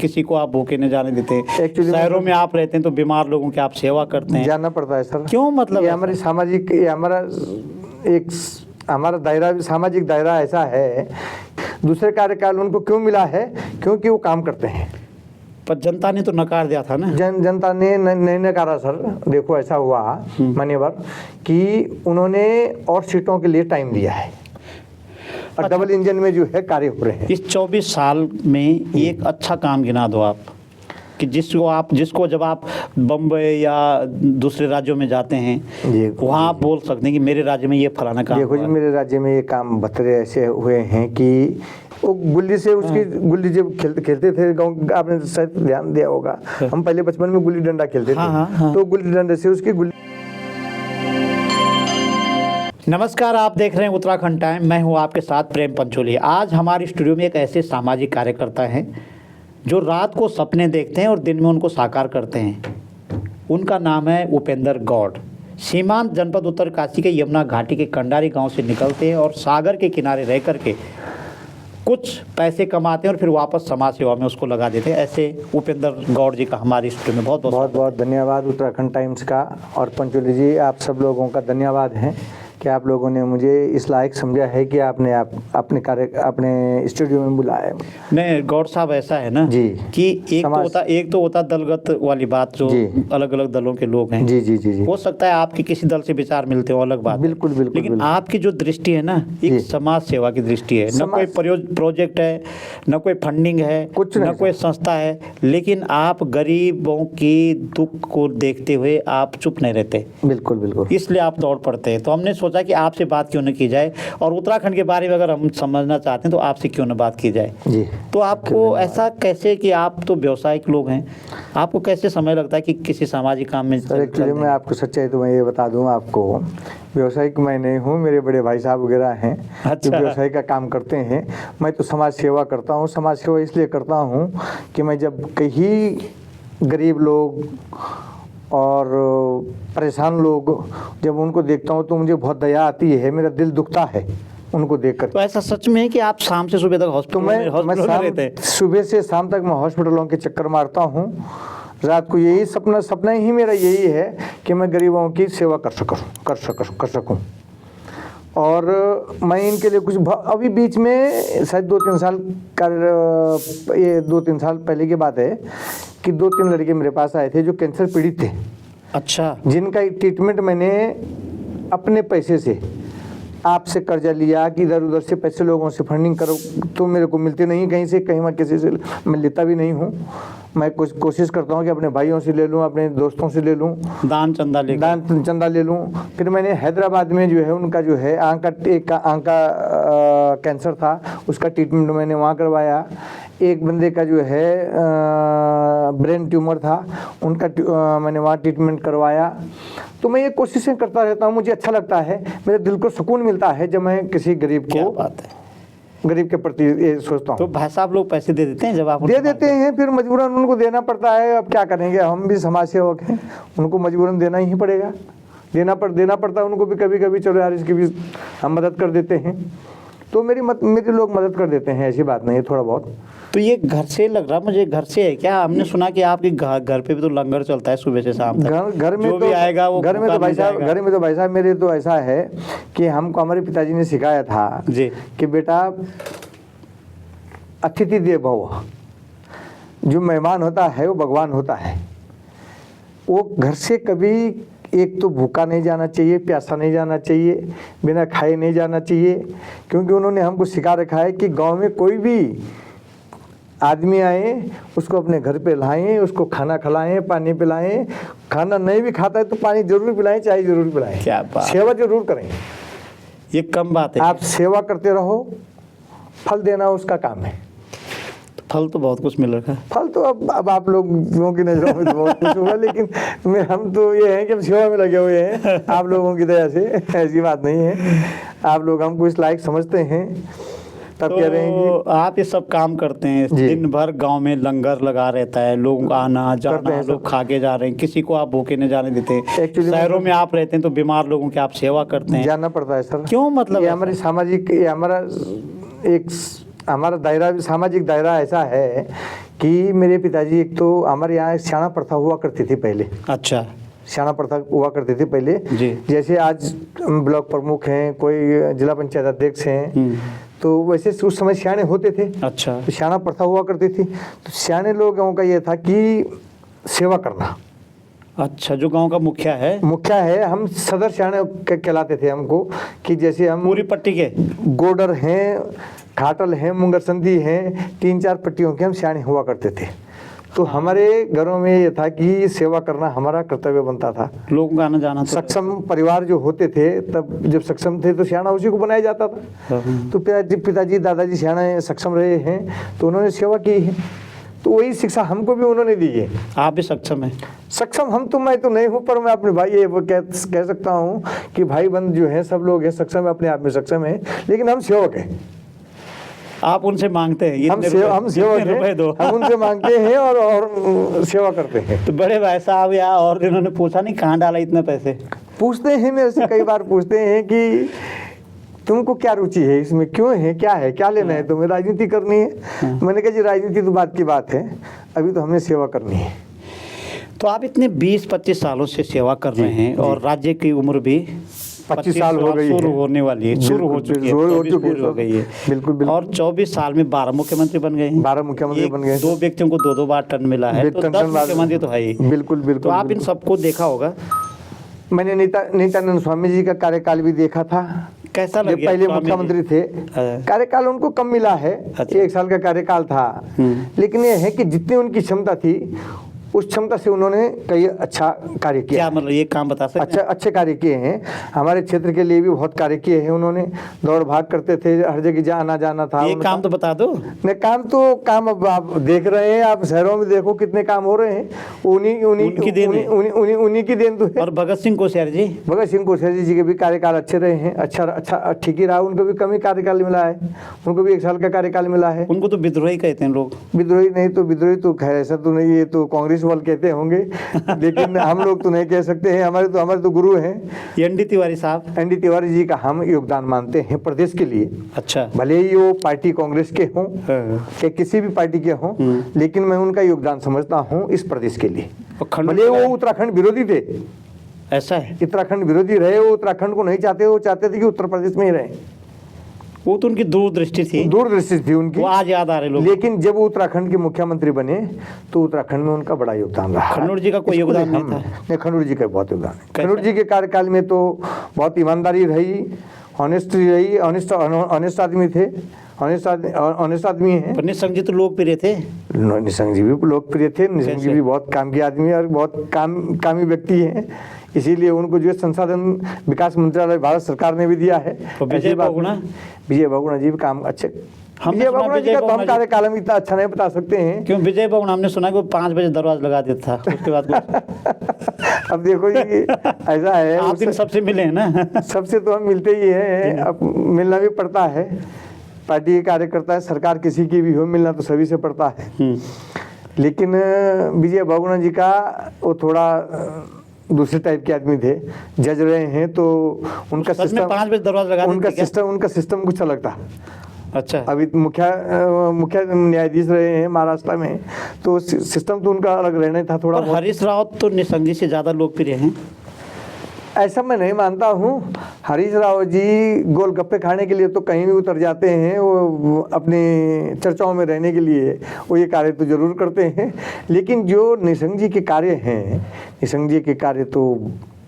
किसी को आप भूखे नहीं जाने देते। Actually शहरों में आप रहते हैं तो बीमार लोगों की आप सेवा करते हैं। जानना पड़ता है सर। क्यों मतलब ये ऐसा? हमारी सामाजिक, ये हमारा दायरा, सामाजिक दायरा ऐसा है। दूसरे कार्यकाल उनको क्यों मिला है? क्योंकि वो काम करते हैं। पर जनता ने तो नकार दिया था ना। जनता ने नहीं नकारा सर। देखो ऐसा हुआ मान्यवर कि उन्होंने और सीटों के लिए टाइम दिया है और डबल इंजन में जो है कार्य हो रहे हैं। इस 24 साल में एक अच्छा काम गिना दो आप कि जिसको जब आप बम्बई या दूसरे राज्यों में जाते हैं वहाँ आप बोल सकते हैं कि मेरे राज्य में ये फलाना काम देखो जी, मेरे राज्य में ये काम बतरे ऐसे हुए हैं कि वो गुल्ली से उसकी गुल्ली जब खेलते थे गाँव, आपने शायद ध्यान दिया होगा, हम पहले बचपन में गुल्ली डंडा खेलते थे। तो गुल्ली डंडे से उसकी गुल्ली। नमस्कार, आप देख रहे हैं उत्तराखंड टाइम। मैं हूं आपके साथ प्रेम पंचोली। आज हमारे स्टूडियो में एक ऐसे सामाजिक कार्यकर्ता हैं जो रात को सपने देखते हैं और दिन में उनको साकार करते हैं। उनका नाम है उपेंद्र गौड़। सीमांत जनपद उत्तरकाशी के यमुना घाटी के कंडारी गांव से निकलते हैं और सागर के किनारे रह करके कुछ पैसे कमाते हैं और फिर वापस समाज सेवा में उसको लगा देते हैं। ऐसे उपेंद्र गौड़ जी का हमारे स्टूडियो में बहुत बहुत धन्यवाद उत्तराखंड टाइम्स का। और पंचोली जी, आप सब लोगों का धन्यवाद है कि आप लोगों ने मुझे इस लायक समझा है कि आपने अपने स्टूडियो में बुलाया है। नहीं, गौड़ साहब ऐसा है ना जी कि एक तो होता दलगत वाली बात, जो अलग अलग दलों के लोग हैं। जी जी जी जी। हो सकता है आपके किसी दल से विचार मिलते हो, अलग बात। बिल्कुल बिल्कुल। लेकिन आपकी जो दृष्टि है ना, एक समाज सेवा की दृष्टि है। न कोई प्रोजेक्ट है, न कोई फंडिंग है, न कोई संस्था है, लेकिन आप गरीबों की दुख को देखते हुए आप चुप नहीं रहते। बिल्कुल बिल्कुल। इसलिए आप दौड़ पड़ते हैं। तो हमने सोचा कि आपसे बात क्यों न की जाए, और उत्तराखंड के बारे में अगर हम समझना चाहते हैं तो आपसे क्यों न बात की जाए। जी। तो आपको ऐसा कैसे, कि आप तो व्यावसायिक लोग हैं, आपको कैसे समय लगता है कि किसी सामाजिक काम में? सर एक्चुअली मैं आपको सच्चाई तो मैं ये बता दूं आपको, व्यवसायिक मैं नहीं हूँ, मेरे बड़े भाई साहब वगैरह हैं जो व्यवसाय का काम करते हैं। मैं तो समाज सेवा करता हूँ। समाज सेवा इसलिए करता हूँ कि मैं जब कहीं गरीब लोग और परेशान लोग जब उनको देखता हूँ तो मुझे बहुत दया आती है, मेरा दिल दुखता है उनको देखकर। तो ऐसा सच में है कि आप शाम से सुबह तक हॉस्पिटल में रहते हैं? सुबह से शाम तक मैं हॉस्पिटलों के चक्कर मारता हूँ। रात को यही सपना ही मेरा यही है कि मैं गरीबों की सेवा कर सकूं। और मैं इनके लिए कुछ अभी बीच में शायद 2-3 साल ये 2-3 साल पहले की बात है कि 2-3 लड़के मेरे पास आए थे जो कैंसर पीड़ित थे। अच्छा। जिनका ट्रीटमेंट मैंने अपने पैसे से, आपसे कर्जा लिया कि इधर उधर से पैसे लोगों से फंडिंग करो तो मेरे को मिलते नहीं कहीं से, कहीं मैं किसी से मैं लेता भी नहीं हूँ। मैं कुछ कोशिश करता हूँ कि अपने भाइयों से ले लूँ, अपने दोस्तों से ले लूँ, दान चंदा ले लूँ। फिर मैंने हैदराबाद में जो है उनका जो है आँख का कैंसर था, उसका ट्रीटमेंट मैंने वहाँ करवाया। एक बंदे का जो है ब्रेन ट्यूमर था, उनका मैंने वहाँ ट्रीटमेंट करवाया। तो मैं ये कोशिशें करता रहता हूँ, मुझे अच्छा लगता है, मेरे दिल को सुकून मिलता है जब मैं किसी गरीब गरीब के प्रति ये सोचता हूँ। तो भाई साहब लोग पैसे दे देते हैं? जब आप दे देते हैं फिर मजबूरन उनको देना पड़ता है। अब क्या करेंगे, हम भी समाज सेवक हैं, उनको मजबूरन देना ही पड़ेगा, देना पड़ता है उनको भी। कभी कभी चलो यार इसकी भी हम मदद कर देते हैं, तो मेरे लोग मदद कर देते हैं, ऐसी बात नहीं है, थोड़ा बहुत। तो ये घर से लग रहा मुझे, घर से है क्या? हमने सुना कि आपके घर पे भी तो लंगर चलता है सुबह से शाम तक। घर में तो आएगा वो, घर में तो भाई साहब मेरे तो ऐसा है कि हमको हमारे पिताजी ने सिखाया था जी कि बेटा अतिथि देवो भव, जो मेहमान होता है वो भगवान होता है। वो घर से कभी एक तो भूखा नहीं जाना चाहिए, प्यासा नहीं जाना चाहिए, बिना खाए नहीं जाना चाहिए। क्योंकि उन्होंने हमको सिखा रखा है कि गांव में कोई भी आदमी आए उसको अपने घर पे लाएं, उसको खाना खिलाएं, पानी पिलाएं। खाना नहीं भी खाता है तो पानी जरूर पिलाएं, चाय जरूर पिलाएं। क्या बात, सेवा जरूर करें। ये कम बात है। आप सेवा करते रहो, फल देना उसका काम है। फल तो बहुत कुछ मिल रहा है। फल तो अब आप लोगों की नज़रों में तो बहुत कुछ होगा, लेकिन हम तो ये है कि हम सेवा में लगे हुए हैं आप लोगों की दया से। ऐसी बात नहीं है, आप लोग हमको इस लायक समझते हैं तब तो कह रहे हैं कि आप ये सब काम करते हैं। दिन भर गांव में लंगर लगा रहता है, लोग आना जाना, लोग खा के जा रहे हैं, किसी को आप भूखे नहीं जाने देते। शहरों में आप रहते हैं तो बीमार लोगों की आप सेवा करते हैं। जानना पड़ता है सर। क्यों मतलब? ये हमारी सामाजिक, ये हमारा दायरा, सामाजिक दायरा ऐसा है कि मेरे पिताजी, एक तो हमारे यहाँ श्याणा प्रथा हुआ करती थी पहले, अच्छा श्याणा प्रथा हुआ करती थी पहले जी। जैसे आज ब्लॉक प्रमुख हैं, कोई जिला पंचायत अध्यक्ष हैं, तो वैसे उस समय श्याणे होते थे। अच्छा तो श्याणा प्रथा हुआ करती थी, तो श्याणे लोगों का ये था कि सेवा करना। अच्छा, जो गांव का मुखिया है, मुखिया है, हम सदर श्याणे कहलाते थे हमको, कि जैसे हम पूरी पट्टी के गोडर हैं, घाटल हैं, मुंगरसंधी हैं, 3-4 पट्टियों के हम श्याणे हुआ करते थे। तो हमारे घरों में ये था कि सेवा करना हमारा कर्तव्य बनता था। लोगों का आना जाना तो सक्षम परिवार जो होते थे, तब जब सक्षम थे तो श्याणा उसी को बनाया जाता था। तो पिताजी दादाजी श्याणे सक्षम रहे हैं, तो उन्होंने सेवा की है, तो वही शिक्षा हमको भी उन्होंने दी है। आप भी सक्षम हैं? सक्षम हम तो, मैं तो नहीं हूँ, पर मैं अपने भाई ये वो कह सकता हूँ कि भाई बंद जो है सब लोग हैं सक्षम है, अपने आप में सक्षम है, लेकिन हम सेवक हैं। आप उनसे मांगते हैं? हम सेवक हैं, दो। हम उनसे मांगते हैं और सेवा करते हैं। तो बड़े भाई साहब या और इन्होंने पूछा नहीं कहाँ डाला इतने पैसे? पूछते हैं मेरे से, कई बार पूछते हैं कि तुमको क्या रुचि है इसमें, क्यों है, क्या लेना है तुम्हें, राजनीति करनी है? मैंने कहा जी राजनीति तो बात की बात है, अभी तो हमें सेवा करनी है। तो आप इतने 20-25 सालों से सेवा कर रहे हैं और राज्य की उम्र भी 25 साल हो गई है, शुरू होने वाली है, शुरू हो चुकी है, 24 पूरी हो गई है। बिल्कुल। और 24 साल में 12 मुख्यमंत्री बन गए हैं। 12 मुख्यमंत्री बन गए। 2 व्यक्तियों को 2-2 बार टर्न मिला है, तो 10 मुख्यमंत्री तो है ही। बिल्कुल। तो आप इन सबको देखा होगा। मैंने नित्यानंद स्वामी जी का कार्यकाल भी देखा था। कैसा लगा? पहले मुख्यमंत्री थे, कार्यकाल उनको कम मिला है, 1 साल का कार्यकाल था, लेकिन ये है कि जितनी उनकी क्षमता थी उस क्षमता से उन्होंने कई अच्छा कार्य किया। क्या मतलब ये काम बता सकते हैं? अच्छे कार्य किए हैं, हमारे क्षेत्र के लिए भी बहुत कार्य किए हैं उन्होंने। दौड़ भाग करते थे, हर जगह आना जाना था। ये काम तो बता दो। नहीं, काम अब आप देख रहे हैं, आप शहरों में देखो कितने काम हो रहे हैं, उन्हीं की देन तो है। और भगत सिंह कोश्यारी जी के भी कार्यकाल अच्छे रहे हैं, अच्छा ठीक ही रहा, उनको भी कम ही कार्यकाल मिला है, उनको भी 1 साल का कार्यकाल मिला है। उनको तो विद्रोही कहते हैं लोग। विद्रोही नहीं तो, विद्रोही तो खैर ऐसा तो नहीं, ये तो कांग्रेस वाले कहते होंगे, लेकिन हम लोग तो नहीं कह सकते हैं, हमारे तो गुरु हैं एनडी तिवारी साहब। एनडी तिवारी जी का हम योगदान मानते हैं प्रदेश के लिए। अच्छा, भले ही वो पार्टी कांग्रेस के हों या किसी भी पार्टी के हों, लेकिन मैं उनका योगदान समझता हूं इस प्रदेश के लिए। भले वो उत्तराखंड विरोधी थे, ऐसा है, उत्तराखंड विरोधी रहे, वो उत्तराखंड को नहीं चाहते, वो चाहते थे कि उत्तर प्रदेश में ही रहे। वो तो उनकी दूरदृष्टि थी उनकी, वो आज याद आ रहे लोग। लेकिन जब वो उत्तराखंड के मुख्यमंत्री बने तो उत्तराखंड में उनका बड़ा योगदान रहा। खन्नौर जी का कोई योगदान नहीं था? नहीं, खन्नौर जी का बहुत योगदान है। खन्नौर जी के कार्यकाल में तो बहुत ईमानदारी रही, ऑनेस्ट आदमी थे, ऑनेस्ट आदमी है। पर निशंक जी तो लोकप्रिय थे। निशंक जी भी लोकप्रिय थे, निशंक जी भी बहुत काम के आदमी और बहुत कामी व्यक्ति हैं, इसीलिए उनको जो संसाधन विकास मंत्रालय भारत सरकार ने भी दिया है। विजय बहुगुणा जी भी काम अच्छे। विजय बहुगुणा जी का तो हम कार्यकाल में इतना अच्छा नहीं बता सकते हैं। क्यों? विजय बहुगुणा हमने सुना कि वो 5 बजे दरवाजा लगा देता था, उसके बाद अब देखो जी, ऐसा है, आप दिन सबसे मिले हैं ना? सबसे तो हम मिलते ही हैं, अब मिलना भी पड़ता है, पार्टी के कार्यकर्ता है, सरकार किसी की भी हो, मिलना तो सभी से पड़ता है। लेकिन विजय बहुगुणा जी का वो थोड़ा दूसरे टाइप के आदमी थे, जज रहे हैं तो उनका सिस्टम 5 बजे दरवाजा लगा उनका सिस्टम कुछ अलग था। अच्छा, अभी मुख्य न्यायाधीश रहे हैं महाराष्ट्र में, तो सिस्टम तो उनका अलग रहना था थोड़ा। हरीश रावत तो निशंक जी से ज़्यादा लोकप्रिय हैं। ऐसा मैं नहीं मानता हूँ। हरीश रावत जी गोलगप्पे खाने के लिए तो कहीं भी उतर जाते हैं, वो अपनी चर्चाओं में रहने के लिए वो ये कार्य तो जरूर करते हैं, लेकिन जो निशंक जी के कार्य हैं, निशंक जी के कार्य तो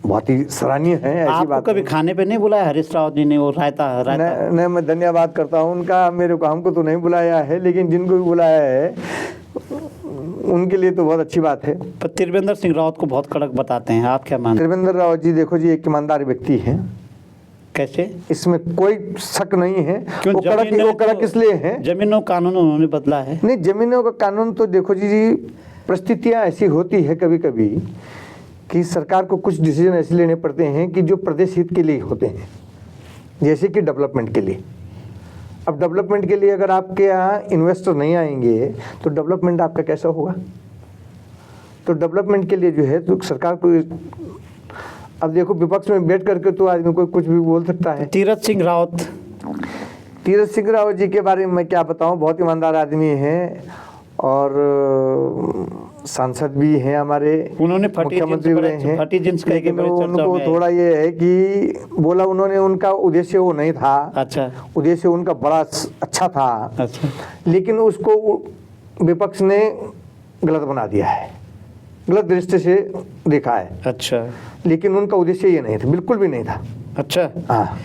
बहुत ही सराहनीय है। ऐसी बात कभी खाने पे नहीं बुलाया हरीश रावत जी ने? वो रायता नहीं, मैं धन्यवाद करता हूँ उनका, मेरे को हमको तो नहीं बुलाया है, लेकिन जिनको भी बुलाया है उनके लिए तो बहुत अच्छी बात है। पर त्रिवेंद्र सिंह रावत को बहुत कड़क बताते हैं, आप क्या मानते हैं? त्रिवेंद्र रावत जी देखो जी, एक ईमानदार व्यक्ति हैं। कैसे? इसमें कोई शक नहीं है। क्यों? वो कड़क इसलिए है, जमीनों कानून उन्होंने बदला है। नहीं, जमीनों का कानून तो देखो जी, परिस्थितियां ऐसी होती है कभी कभी कि सरकार को कुछ डिसीजन ऐसे लेने पड़ते हैं कि जो प्रदेश हित के लिए होते हैं, जैसे कि डेवलपमेंट के लिए। अब डेवलपमेंट के लिए अगर आपके यहाँ इन्वेस्टर नहीं आएंगे तो डेवलपमेंट आपका कैसा होगा? तो डेवलपमेंट के लिए जो है तो सरकार को, अब देखो विपक्ष में बैठ करके तो आदमी कोई कुछ भी बोल सकता है। तीरथ सिंह रावत जी के बारे में मैं क्या बताऊं, बहुत ईमानदार आदमी हैं और सांसद भी हैं हमारे, उन्होंने फटी मुख्यमंत्री जींस हुए बड़े- हैं, फटी जींस कह के लेकिन बड़े चर्चा उनको में आई। थोड़ा ये है कि बोला उन्होंने, उनका उद्देश्य वो नहीं था, अच्छा उद्देश्य उनका बड़ा अच्छा था, अच्छा लेकिन उसको विपक्ष ने गलत बना दिया है, गलत दृष्टि से देखा है, अच्छा लेकिन उनका उद्देश्य ये नहीं था, बिल्कुल भी नहीं था। अच्छा। हाँ,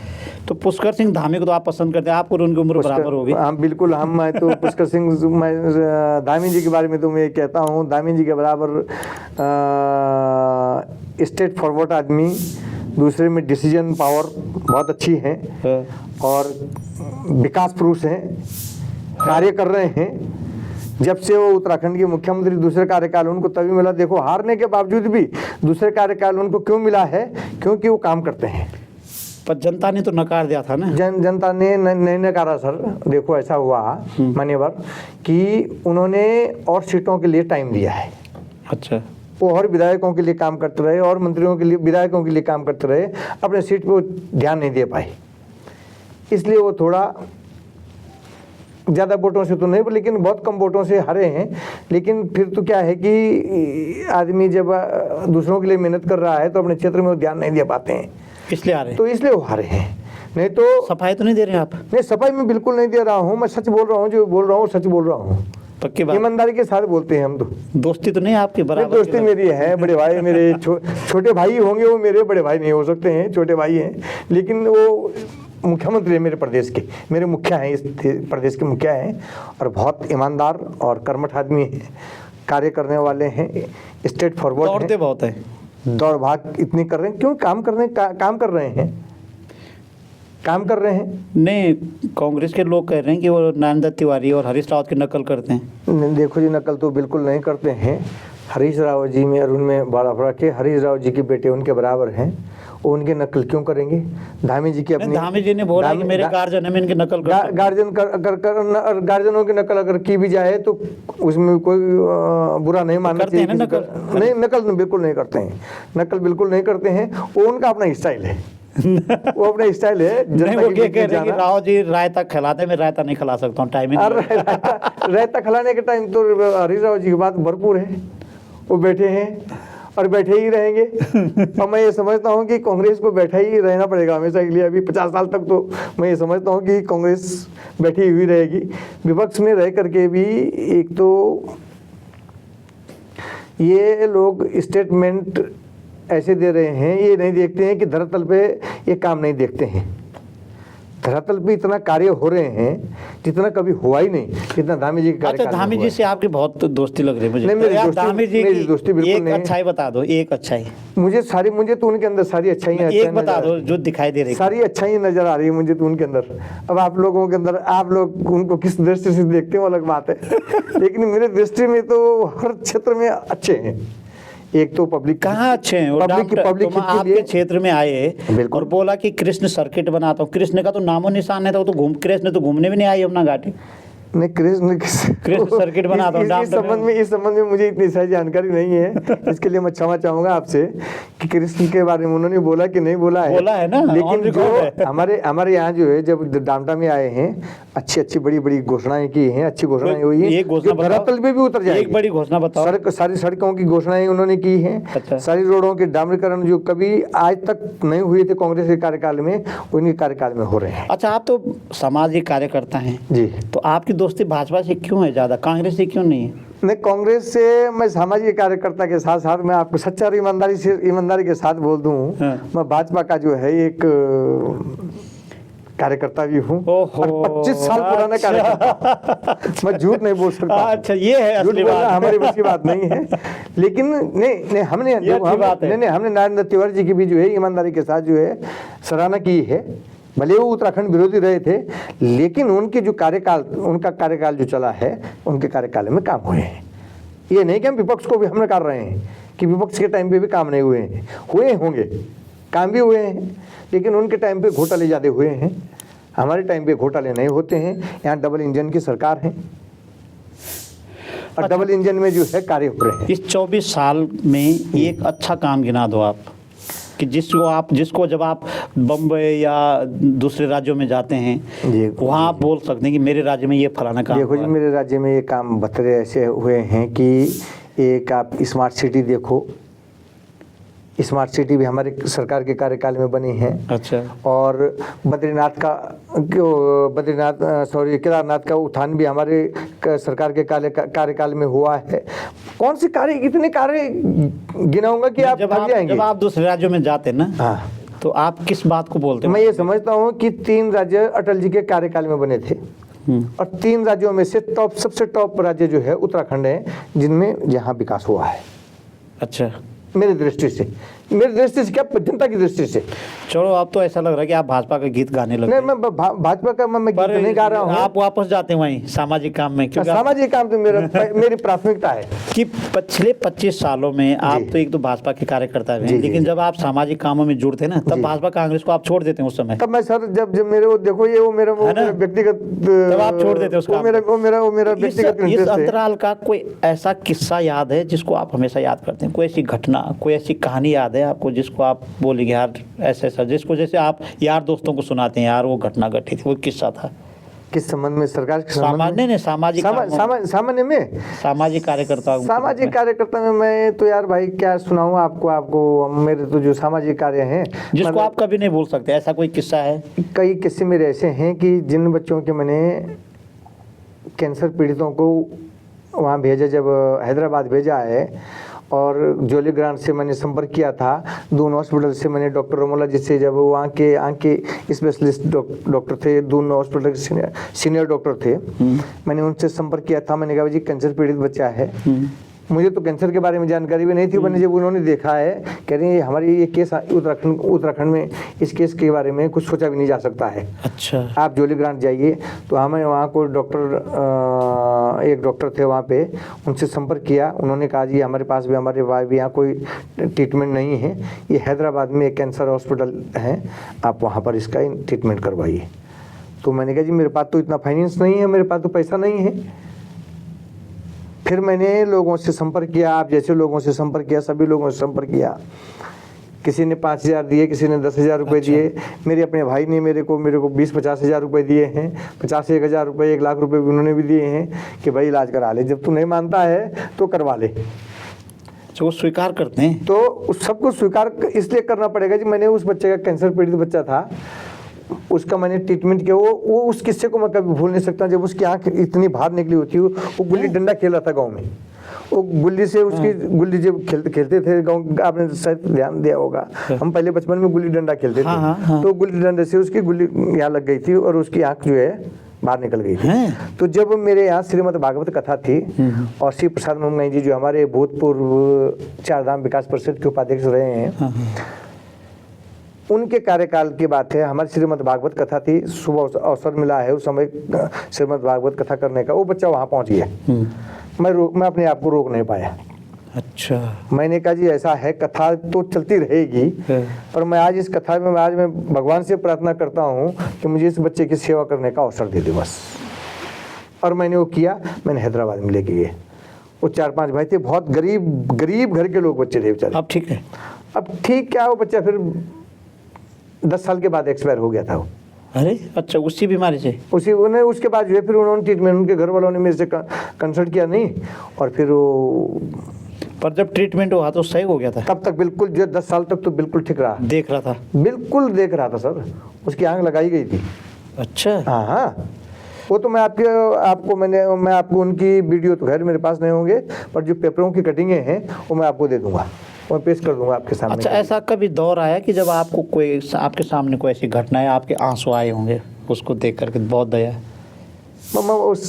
तो पुष्कर सिंह धामी को तो आप पसंद करते हैं, आपको और उनकी उम्र बराबर होगी। हाँ बिल्कुल, मैं तो पुष्कर सिंह, मैं धामी जी के बारे में तो मैं ये कहता हूँ, धामी जी के बराबर स्टेट फॉरवर्ड आदमी, दूसरे में डिसीजन पावर बहुत अच्छी है हाँ। और विकास पुरुष हैं, कार्य कर रहे हैं। जब से वो उत्तराखंड के मुख्यमंत्री दूसरे कार्यकाल उनको तभी मिला, देखो हारने के बावजूद भी दूसरे कार्यकाल उनको क्यों मिला है, क्योंकि वो काम करते हैं। पर जनता ने तो नकार दिया था ना। जनता ने नहीं नकारा सर, देखो ऐसा हुआ मान्यवर कि उन्होंने और सीटों के लिए टाइम दिया है, अच्छा वो और विधायकों के लिए काम करते रहे और मंत्रियों के लिए, विधायकों के लिए काम करते रहे, अपने सीट पे ध्यान नहीं दे पाए, इसलिए वो थोड़ा ज़्यादा वोटों से तो नहीं, लेकिन बहुत कम वोटों से हारे हैं। लेकिन फिर तो क्या है कि आदमी जब दूसरों के लिए मेहनत कर रहा है तो अपने क्षेत्र में वो ध्यान नहीं दे पाते हैं, इसलिए आ रहे हैं। तो इसलिए वो हारे हैं। नहीं तो सफाई तो नहीं दे रहे आप? नहीं, सफाई में बिल्कुल नहीं दे रहा हूँ, मैं सच बोल रहा हूँ, जो बोल रहा हूँ सच बोल रहा हूँ, पक्की बात। ईमानदारी के साथ बोलते हैं हम तो। दोस्ती तो नहीं है आपकी नहीं, बराबर? दोस्ती मेरी है, बड़े भाई मेरे, छोटे भाई होंगे, वो मेरे बड़े भाई नहीं हो सकते हैं, छोटे भाई हैं, लेकिन वो मुख्यमंत्री है मेरे प्रदेश के, मेरे मुखिया हैं, इस प्रदेश के मुखिया हैं और बहुत ईमानदार और कर्मठ आदमी हैं, कार्य करने वाले हैं, स्टेट फॉरवर्ड दौड़ते हैं, बहुत है। दौड़ भाग इतनी कर रहे हैं, क्यों काम कर रहे हैं, काम कर रहे हैं, काम कर रहे हैं। नहीं, कांग्रेस के लोग कह रहे हैं कि वो नरेंद्र दत्त तिवारी और हरीश रावत की नकल करते हैं। देखो जी, नकल तो बिल्कुल नहीं करते हैं। हरीश रावत जी में और उनमें बड़ा फर्क है। हरीश रावत जी के बेटे उनके बराबर हैं, वो उनकी नकल क्यों करेंगे? धामी जी की अपनी, धामी जी ने बोला कि मेरे गार्जियन है, मैं इनकी नकल कर गार्जियनों की नकल अगर की भी जाए तो उसमें कोई बुरा नहीं मानना करते हैं चाहिए ना किसी का। नहीं, नकल बिल्कुल नहीं करते हैं, नकल बिल्कुल नहीं करते हैं, वो उनका अपना स्टाइल है, वो अपना स्टाइल है। नहीं, वो क्या कह रहे हैं कि राव जी रायता खिलाते, मैं रायता नहीं खिला सकता हूँ, टाइमिंग। रायता खिलाने के टाइम तो हरीश रावत जी की बात भरपूर है, वो बैठे हैं और बैठे ही रहेंगे। और मैं ये समझता हूँ कि कांग्रेस को बैठा ही रहना पड़ेगा हमेशा के लिए, अभी 50 साल तक तो मैं ये समझता हूँ कि कांग्रेस बैठी हुई रहेगी। विपक्ष में रह करके भी एक तो ये लोग स्टेटमेंट ऐसे दे रहे हैं, ये नहीं देखते हैं कि धरातल पे ये काम नहीं देखते हैं। धरातल पे इतना कार्य हो रहे हैं जितना कभी हुआ ही नहीं, जितना धामी जी के कार्य। अच्छा, धामी जी से आपकी बहुत दोस्ती लग रही है मुझे। नहीं, मेरी आप दोस्ती- धामी जी मेरी की दोस्ती बिल्कुल एक नहीं है। अच्छाई बता दो, एक अच्छाई मुझे तो उनके अंदर सारी अच्छाइयाँ एक बता दो जो दिखाई दे रही है। सारी अच्छाइयाँ नजर आ रही है मुझे तो उनके अंदर। अब आप लोगों के अंदर, आप लोग उनको किस दृष्टि से देखते हैं वो अलग बात है, लेकिन मेरे दृष्टि में तो हर क्षेत्र में अच्छे हैं। एक तो पब्लिक, कहाँ अच्छे हैं? वो पब्लिक तुम के आपके लिए क्षेत्र में आए और बोला कि कृष्ण सर्किट बनाता हूँ। कृष्ण का तो नामो निशान है, तो वो तो कृष्ण तो घूमने भी नहीं आई अपना घाटी। नहीं, कृष्ण सर्किट बनाता हूँ। इस संबंध में मुझे इतनी सारी जानकारी नहीं है, इसके लिए मैं क्षमा चाहूंगा आपसे कि कृष्ण के बारे में उन्होंने बोला कि नहीं बोला है, बोला है ना, on लेकिन जो record है। हमारे यहाँ जो है, जब डामटा में आए हैं, अच्छी बड़ी घोषणाएं की हैं, अच्छी घोषणाएं हुई हैं, एक घोषणा जो धरातल पे भी उतर जाएगी। एक बड़ी घोषणा बताओ। सारी सड़कों की घोषणाएं उन्होंने की हैं। अच्छा। सारी रोडों के डामरीकरण जो कभी आज तक नहीं हुए थे कांग्रेस के कार्यकाल में, उनके कार्यकाल में हो रहे हैं। अच्छा, आप तो सामाजिक कार्यकर्ता हैं जी, तो आपकी दोस्ती भाजपा से क्यों है ज्यादा, कांग्रेस से क्यों नहीं है? नहीं, कांग्रेस से मैं सामाजिक कार्यकर्ता के साथ साथ मैं आपको सच्चा और ईमानदारी के साथ बोल दूं, हाँ। मैं भाजपा का जो है एक कार्यकर्ता भी हूँ, ओहो, और 25 साल पुराना अच्छा। कार्यकर्ता। मैं झूठ नहीं बोल सकता। अच्छा, ये है झूठ असली बोलना बात। हमारी बस की बात नहीं है, लेकिन नहीं हमने ये अच्छी बात है। हमने नरेंद्र दत्त तिवारी जी की भी जो है ईमानदारी के साथ जो है सराहना की है। भले वो उत्तराखंड विरोधी रहे थे, लेकिन उनके जो उनका कार्यकाल जो चला है, उनके कार्यकाल में काम हुए हैं। ये नहीं कि हम विपक्ष को भी हम नकार रहे हैं कि विपक्ष के टाइम पे भी काम नहीं हुए हैं, हुए होंगे, काम भी हुए हैं, लेकिन उनके टाइम पे घोटाले ज़्यादा हुए हैं। हमारे टाइम पे घोटाले नहीं होते हैं। यहाँ डबल इंजन की सरकार है और डबल इंजन में जो है कार्य हो रहे हैं। इस 24 साल में एक अच्छा काम गिना दो आप। कि जिसको जब आप बम्बई या दूसरे राज्यों में जाते हैं जी वहाँ आप बोल सकते हैं कि मेरे राज्य में ये फलाना काम देखो जी, हुआ है। मेरे राज्य में ये काम बतरे ऐसे हुए हैं कि एक आप स्मार्ट सिटी देखो, स्मार्ट सिटी भी हमारे सरकार के कार्यकाल में बनी है। अच्छा। और केदारनाथ का उत्थान भी हमारे सरकार के कार्यकाल में हुआ है। कौन से कार्य, इतने कार्य गिनाऊंगा कि आप थक जाएंगे। जब आप दूसरे राज्यों में जाते हैं ना, हाँ, तो आप किस बात को बोलते हैं? मैं ये समझता हूँ कि 3 राज्य अटल जी के कार्यकाल में बने थे और 3 राज्यों में से सबसे टॉप राज्य जो है उत्तराखंड है, जिनमें यहाँ विकास हुआ है। अच्छा। मेरी दृष्टि से क्या, जनता की दृष्टि से। चलो, अब तो ऐसा लग रहा है कि आप भाजपा का गीत गाने लगे। नहीं, मैं भाजपा का मैं गीत नहीं गा रहा हूँ। आप वापस जाते हैं वहीं सामाजिक काम में, क्योंकि सामाजिक काम तो मेरी प्राथमिकता है। कि पिछले 25 सालों में आप तो एक तो भाजपा के कार्यकर्ता हैं, लेकिन जब आप सामाजिक कामों में जुड़ते हैं ना, तब भाजपा कांग्रेस को आप छोड़ देते हैं उस समय। तब मैं सर, जब मेरे वो देखो, ये वो मेरा व्यक्तिगत, तब आप छोड़ देते हैं उसको। वो मेरा व्यक्तिगत इस इंटरेस्ट है। अंतराल का कोई ऐसा किस्सा याद है जिसको आप हमेशा याद करते हैं? कोई ऐसी घटना, कोई ऐसी कहानी याद है आपको जिसको आप बोलेंगे यार ऐसा, जिसको जैसे आप यार दोस्तों को सुनाते हैं, यार वो घटना घटी थी, वो किस्सा था? किस संबंध में? सरकार के संबंध में? नहीं, सामाजिक सामान्य में, सामाजिक कार्यकर्ता में मैं तो यार भाई क्या सुनाऊं आपको मेरे तो जो सामाजिक कार्य हैं, जिसको आप कभी नहीं भूल सकते, ऐसा कोई किस्सा है? कई किस्से मेरे ऐसे हैं कि जिन बच्चों के मैंने कैंसर पीड़ितों को वहाँ भेजा, जब हैदराबाद भेजा है, और जोली ग्रांट से मैंने संपर्क किया था। दून हॉस्पिटल से मैंने डॉक्टर रोमोला जी से, जब वो आँख के स्पेशलिस्ट डॉक्टर थे, दून हॉस्पिटल के सीनियर डॉक्टर थे, मैंने उनसे संपर्क किया था। मैंने कहा जी कैंसर पीड़ित बच्चा है। मुझे तो कैंसर के बारे में जानकारी भी नहीं थी, मैंने जब उन्होंने देखा है, कह रहे हैं हमारी ये केस उत्तराखंड में इस केस के बारे में कुछ सोचा भी नहीं जा सकता है। अच्छा। आप जोली ग्रांट जाइए। तो हमें वहाँ को एक डॉक्टर थे वहाँ पे, उनसे संपर्क किया। उन्होंने कहा जी हमारे पास भी, हमारे भाई भी यहाँ कोई ट्रीटमेंट नहीं है, ये हैदराबाद में एक कैंसर हॉस्पिटल है, आप वहाँ पर इसका ट्रीटमेंट करवाइए। तो मैंने कहा जी मेरे पास तो इतना फाइनेंस नहीं है, मेरे पास तो पैसा नहीं है। फिर मैंने लोगों से संपर्क किया, आप जैसे लोगों से संपर्क किया, सभी लोगों से संपर्क किया। किसी ने 5,000 दिए, किसी ने 10,000 रुपये दिए। मेरे अपने भाई ने मेरे को 20-50 हज़ार रुपये दिए हैं। 50-1,000 रुपये, 1 लाख रुपये भी उन्होंने भी दिए हैं कि भाई इलाज करा ले, जब तू नहीं मानता है तो करवा ले। तो वो स्वीकार करते हैं? तो सब कुछ स्वीकार इसलिए करना पड़ेगा जी। मैंने उस बच्चे का, कैंसर पीड़ित बच्चा था, उसका मैंने ट्रीटमेंट किया। वो उस किस्से को मैं कभी भूल नहीं सकता। जब उसकी आंख इतनी बाहर निकली होती, वो गुल्ली डंडा खेल रहा था गांव में। वो गुल्ली से, उसकी गुल्ली जब खेलते थे गांव, आपने शायद ध्यान दिया होगा, हम पहले बचपन में गुल्ली डंडा खेलते थे। तो गुल्ली डंडे से उसकी गुल्ली यहाँ लग गई थी और उसकी आंख जो है बाहर निकल गई थी। तो जब मेरे यहाँ श्रीमद् भागवत कथा थी, और श्री प्रसाद मुंगई जी जो हमारे भूतपूर्व चारधाम विकास परिषद के उपाध्यक्ष रहे हैं, उनके कार्यकाल की बात है। हमारी श्रीमद् भागवत कथा थी, सुबह अवसर मिला है उस समय श्रीमद् भागवत कथा करने का। वो बच्चा वहाँ पहुँच गया। मैं अपने आप को रोक नहीं पाया। अच्छा। मैंने कहा जी ऐसा है, कथा तो चलती रहेगी, पर मैं आज इस कथा में मैं भगवान से प्रार्थना करता हूँ कि मुझे इस बच्चे की सेवा करने का अवसर दे दे बस। और मैंने वो किया। मैंने हैदराबाद में लेके गए। वो 4-5 भाई थे, बहुत गरीब घर के लोग बच्चे थे बेचारे। अब ठीक है? अब ठीक क्या, वो बच्चा फिर 10 साल के बाद एक्सपायर हो गया था वो। अरे अच्छा, उसी बीमारी से? उसके बाद जो है फिर उन्होंने ट्रीटमेंट, उनके घर वालों ने मेरे से कंसल्ट किया नहीं, और फिर वो, पर जब ट्रीटमेंट हुआ तो सही हो गया था? तब तक बिल्कुल, जो 10 साल तक तो बिल्कुल ठीक रहा। देख रहा था? बिल्कुल देख रहा था सर, उसकी आंख लगाई गई थी। अच्छा। हाँ, वो तो मैं आपको उनकी वीडियो तो खैर मेरे पास नहीं होंगे, पर जो पेपरों की कटिंगें हैं वो मैं आपको दे दूंगा, मैं पेश कर दूंगा आपके सामने। अच्छा, ऐसा कभी दौर आया कि जब आपको आपके सामने कोई ऐसी घटना है, आपके आंसू आए होंगे उसको देख करके, बहुत दया?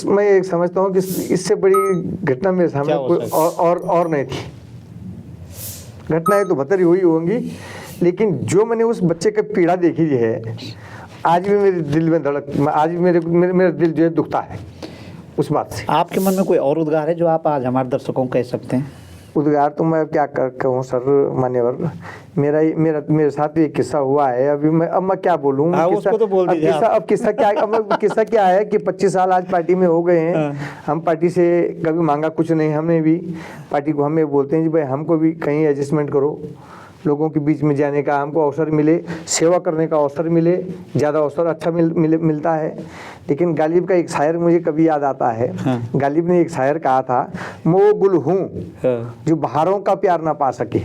मैं एक समझता हूँ कि इससे बड़ी घटना मेरे सामने कोई और नहीं थी। घटनाएं तो बतरी हुई होंगी, लेकिन जो मैंने उस बच्चे की पीड़ा देखी है, आज भी मेरे दिल में आज भी मेरा दिल जो है दुखता है उस बात से। आपके मन में कोई और उद्गार है जो आप आज हमारे दर्शकों को कह सकते हैं? उद्गार तो मैं क्या कहूँ सर मान्यवर, मेरे साथ एक किस्सा हुआ है। अब मैं क्या बोलूँ, उसको तो बोल दीजिए। अब किस्सा क्या है कि 25 साल आज पार्टी में हो गए हैं। हम पार्टी से कभी मांगा कुछ नहीं, हमने भी पार्टी को हमें बोलते हैं जी भाई हमको भी कहीं एडजस्टमेंट करो, लोगों के बीच में जाने का हमको अवसर मिले, सेवा करने का अवसर मिले, ज़्यादा अवसर अच्छा मिलता है। लेकिन गालिब का एक शायर मुझे कभी याद आता है। हाँ। गालिब ने एक शायर कहा था, मो गुल हूँ हाँ। जो बहारों का प्यार ना पा सके,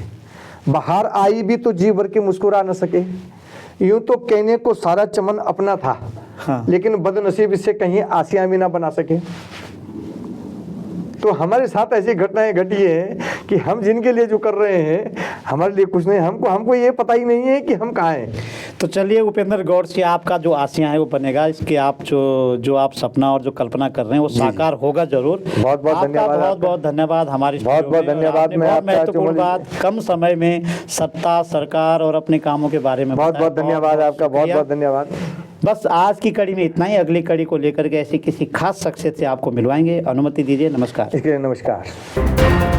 बाहर आई भी तो जी भर के मुस्कुरा न सके। यूं तो कहने को सारा चमन अपना था, हाँ। लेकिन बदनसीब इससे कहीं आसियां भी ना बना सके। तो हमारे साथ ऐसी घटनाएं घटी है कि हम जिनके लिए जो कर रहे हैं हमारे लिए कुछ नहीं, हमको ये पता ही नहीं है कि हम कहाँ हैं। तो चलिए उपेंद्र गौड़ से आपका जो आसियां है वो बनेगा, इसके आप जो आप सपना और जो कल्पना कर रहे हैं वो साकार होगा जरूर। बहुत बहुत धन्यवाद। बहुत बहुत धन्यवाद हमारी बहुत बहुत धन्यवाद। मैं आपका महत्वपूर्ण बात कम समय में सत्ता, सरकार और अपने कामों के बारे में बहुत बहुत धन्यवाद आपका, बहुत बहुत धन्यवाद। बस आज की कड़ी में इतना ही। अगली कड़ी को लेकर के ऐसी किसी खास शख्सियत से आपको मिलवाएंगे। अनुमति दीजिए। नमस्कार। इसके लिए नमस्कार।